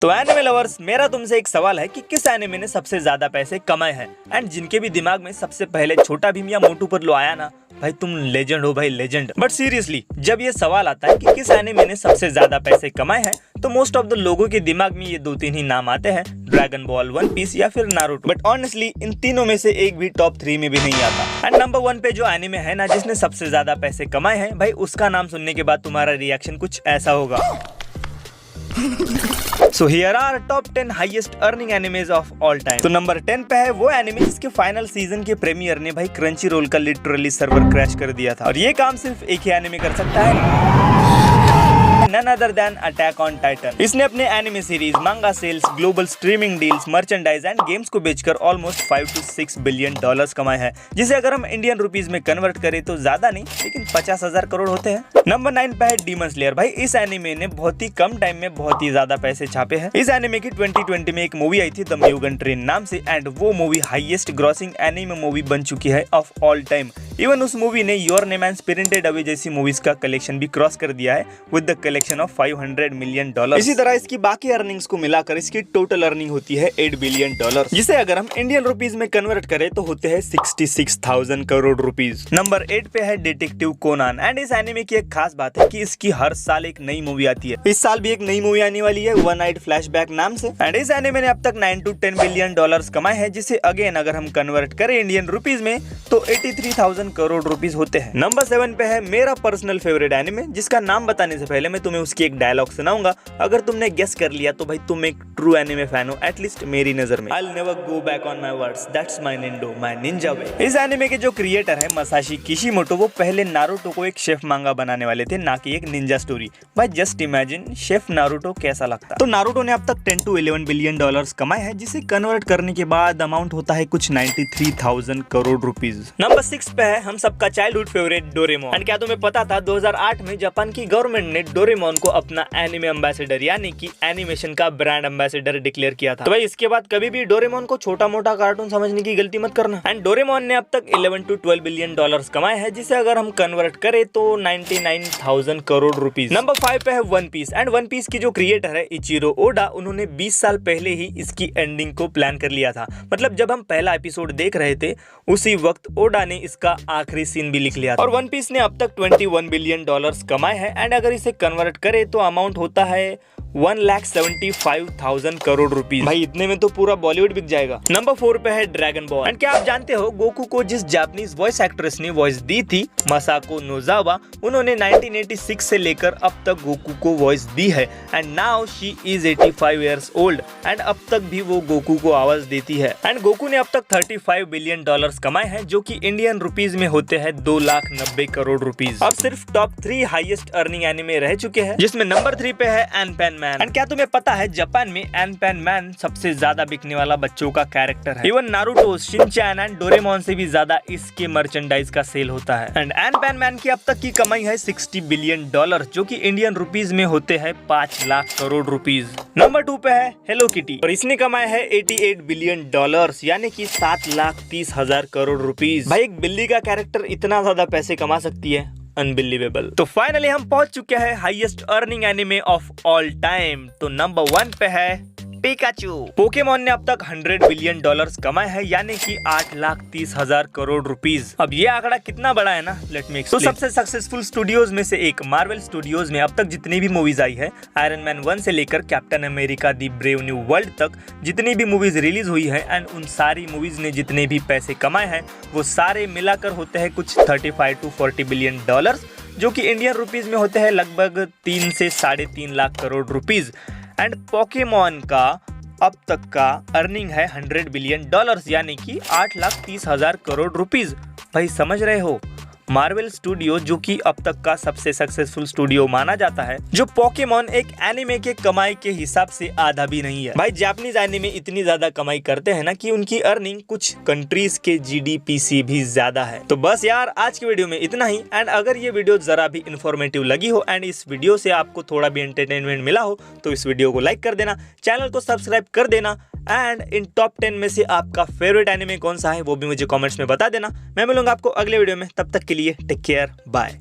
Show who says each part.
Speaker 1: तो anime lovers, मेरा तुमसे एक सवाल है कि किस एनिमे ने सबसे ज्यादा पैसे कमाए हैं। एंड जिनके भी दिमाग में सबसे पहले छोटा भीम या मोटू पतलू आया ना, भाई तुम लेजेंड हो भाई, लेजेंड। बट सीरियसली जब ये सवाल आता है कि किस एनिमे ने सबसे ज्यादा पैसे कमाए हैं, तो मोस्ट ऑफ द लोगों के दिमाग में ये दो तीन ही नाम आते हैं, ड्रैगन बॉल, वन पीस या फिर नारुतो। बट ऑनेस्टली इन तीनों में से एक भी टॉप 3 में भी नहीं आता। एंड नंबर 1 पे जो एनिमे है ना, जिसने सबसे ज्यादा पैसे कमाए हैं, भाई उसका नाम सुनने के बाद तुम्हारा रिएक्शन कुछ ऐसा होगा। So here are top 10 highest earning animes of all time। तो नंबर 10 पे है वो एनिमे जिसके फाइनल सीजन के प्रीमियर ने भाई क्रंची रोल का लिटरली सर्वर क्रैश कर दिया था, और ये काम सिर्फ एक ही एनिमे कर सकता है, none other than Attack on Titan। इसने अपने anime series, manga sales, global streaming deals, merchandise and games को बेचकर ऑलमोस्ट 5 to 6 बिलियन डॉलर्स कमाए हैं, जिसे अगर हम इंडियन रुपीस में कन्वर्ट करें तो ज्यादा नहीं लेकिन 50,000 करोड़ होते हैं। नंबर 9 पे है डीमन स्लेयर। भाई इस एनिमे ने बहुत ही कम टाइम में बहुत ही ज्यादा पैसे छापे हैं। इस एनिमे की 2020 में एक मूवी आई थी द म्यूगन ट्रेन नाम से, एंड वो movie highest grossing anime movie बन चुकी है ऑफ ऑल टाइम। इवन उस मूवी ने your name and spirited away जैसी मूवीज का कलेक्शन भी क्रॉस कर दिया है with the collection of 500 million dollar. इसी तरह इसकी बाकी अर्निंग्स को मिलाकर इसकी टोटल अर्निंग होती है 8 बिलियन डॉलर, जिसे अगर हम इंडियन रुपीस में कन्वर्ट करें तो होते हैं 66,000 करोड़ रुपीस। नंबर 8 पे है डिटेक्टिव कोनान। एंड इस एनिमे की एक खास बात है कि इसकी हर साल एक नई मूवी आती है। इस साल भी एक नई मूवी आने वाली है वन नाइट फ्लैशबैक नाम से। एंड इस एनिमे ने अब तक 9 to 10 बिलियन डॉलर्स कमाए हैं, जिसे अगेन अगर हम कन्वर्ट करें इंडियन रुपीस में तो 83,000 करोड़ रुपीस होते हैं। नंबर 7 पे है मेरा पर्सनल फेवरेट एनिमे, जिसका नाम बताने से पहले मैं तुम्हें उसकी एक डायलॉग सुनाऊंगा। अगर तुमने गेस कर लिया तो भाई तुम एक ट्रू एनिमे फैन हो, एटलीस्ट मेरी नजर में। I'll never go back on my words, that's my Nindo, my ninja way। इस एनिमे के जो क्रिएटर है मसाशी किशिमोटो, वो पहले नारुतो को एक शेफ मांगा बनाने वाले थे, ना कि एक निंजा स्टोरी। भाई जस्ट इमेजिन शेफ नारुतो कैसा लगता। तो नारुतो ने अब तक 10 to 11 बिलियन डॉलर्स कमाए हैं, जिसे कन्वर्ट करने के बाद अमाउंट होता है कुछ 93,000 करोड़ रुपीज। नंबर 6 पे है हम सबका चाइल्डहुड फेवरेट डोरेमोन। एंड क्या तुम्हें पता था 2008 में जापान की गवर्नमेंट ने डोरेमोन को अपना एनिमे एम्बेसडर यानी कि एनिमेशन का ब्रांड एम्बेसडर डिक्लेयर किया था। तो भाई इसके बाद कभी भी डोरेमोन को छोटा मोटा कार्टून समझने की गलती मत करना। एंड डोरेमोन ने अब तक 11 to 12 बिलियन डॉलर्स कमाए हैं, जिसे अगर हम कन्वर्ट करें तो 99,000 करोड़ रुपीस। नंबर 5 पे है one piece. And one piece की जो क्रिएटर है इचिरो ओडा, उन्होंने 20 साल पहले ही इसकी एंडिंग को प्लान कर लिया था। मतलब जब हम पहला एपिसोड देख रहे थे उसी वक्त ओडा ने इसका आखिरी सीन भी लिख लिया था। और वन पीस ने अब तक 21 बिलियन डॉलर्स कमाए हैं, एंड अगर इसे कन्वर्ट करें तो अमाउंट होता है 1,75,000 करोड़ रुपीस। भाई इतने में तो पूरा बॉलीवुड बिक जाएगा। नंबर 4 पे है ड्रैगन बॉल। एंड क्या आप जानते हो गोकू को जिस जापानीज वॉइस एक्ट्रेस ने वॉइस दी थी, मसाको नोजावा, उन्होंने 1986 से लेकर अब तक गोकू को वॉइस दी है। And now she is 85 years old, and अब तक भी वो गोकू को आवाज देती है। एंड गोकू ने अब तक 35 बिलियन डॉलर्स कमाए हैं, जो कि इंडियन रुपीज में होते हैं 2,90,000 करोड़ रुपीज। अब सिर्फ टॉप 3 हाईएस्ट अर्निंग एनिमे रह चुके हैं, जिसमें नंबर 3 पे है एनपेन मैन। एंड क्या तुम्हें पता है जापान में एनपेन मैन सबसे ज्यादा बिकने वाला बच्चों का कैरेक्टर है। Even Naruto, Shinchan and Doraemon से भी ज्यादा इसके मर्चेंडाइज का सेल होता है। एंड एनपेन मैन की अब तक की कमाई है 60 बिलियन डॉलर, जो कि इंडियन रुपीज में होते हैं 5 लाख करोड़ रुपीज। नंबर 2 पे है हेलो किटी, और इसने कमाया है 88 बिलियन डॉलर्स, यानी कि 7,30,000 करोड़ रुपीज। भाई एक बिल्ली का कैरेक्टर इतना ज्यादा पैसे कमा सकती है, अनबिलीवेबल। तो फाइनली हम पहुंच चुके हैं highest earning anime of all time. तो नंबर 1 पे है पिकाचू। पोकेमॉन ने अब तक 100 बिलियन डॉलर्स कमाए हैं, यानी कि 8,30,000 करोड़ रुपीज। अब ये आंकड़ा कितना बड़ा है ना, लेट मी एक्सप्लेन। तो सबसे सक्सेसफुल स्टूडियोज में से एक मार्वल स्टूडियोज में अब तक जितनी भी मूवीज आई है, आयरन मैन 1 से लेकर कैप्टन अमेरिका दी ब्रेव न्यू वर्ल्ड तक जितनी भी मूवीज रिलीज हुई है, एंड उन सारी मूवीज ने जितने भी पैसे कमाए हैं वो सारे मिलाकर होते हैं कुछ 35 to 40 बिलियन डॉलर्स, जो कि इंडियन रुपीज में होते हैं लगभग 3 से 3.5 lakh crore rupees. And Pokemon का अब तक का अर्निंग है 100 बिलियन डॉलर्स, यानी कि 8,30,000 करोड़ रुपीज। भाई समझ रहे हो, मार्वल स्टूडियो जो कि अब तक का सबसे सक्सेसफुल स्टूडियो माना जाता है, जो पोकेमॉन एक एनिमे के कमाई के हिसाब से आधा भी नहीं है। भाई जापानीज एनिमे इतनी ज्यादा कमाई करते हैं ना कि उनकी अर्निंग कुछ कंट्रीज के जीडीपी से भी ज्यादा है। तो बस यार आज की वीडियो में इतना ही। एंड अगर ये वीडियो जरा भी इंफॉर्मेटिव लगी हो एंड इस वीडियो से आपको थोड़ा भी एंटरटेनमेंट मिला हो तो इस वीडियो को लाइक कर देना, चैनल को सब्सक्राइब कर देना। एंड इन टॉप 10 में से आपका फेवरेट एनिमे कौन सा है वो भी मुझे कमेंट्स में बता देना। मैं मिलूंगा आपको अगले वीडियो में, तब तक के लिए टेक केयर, बाय।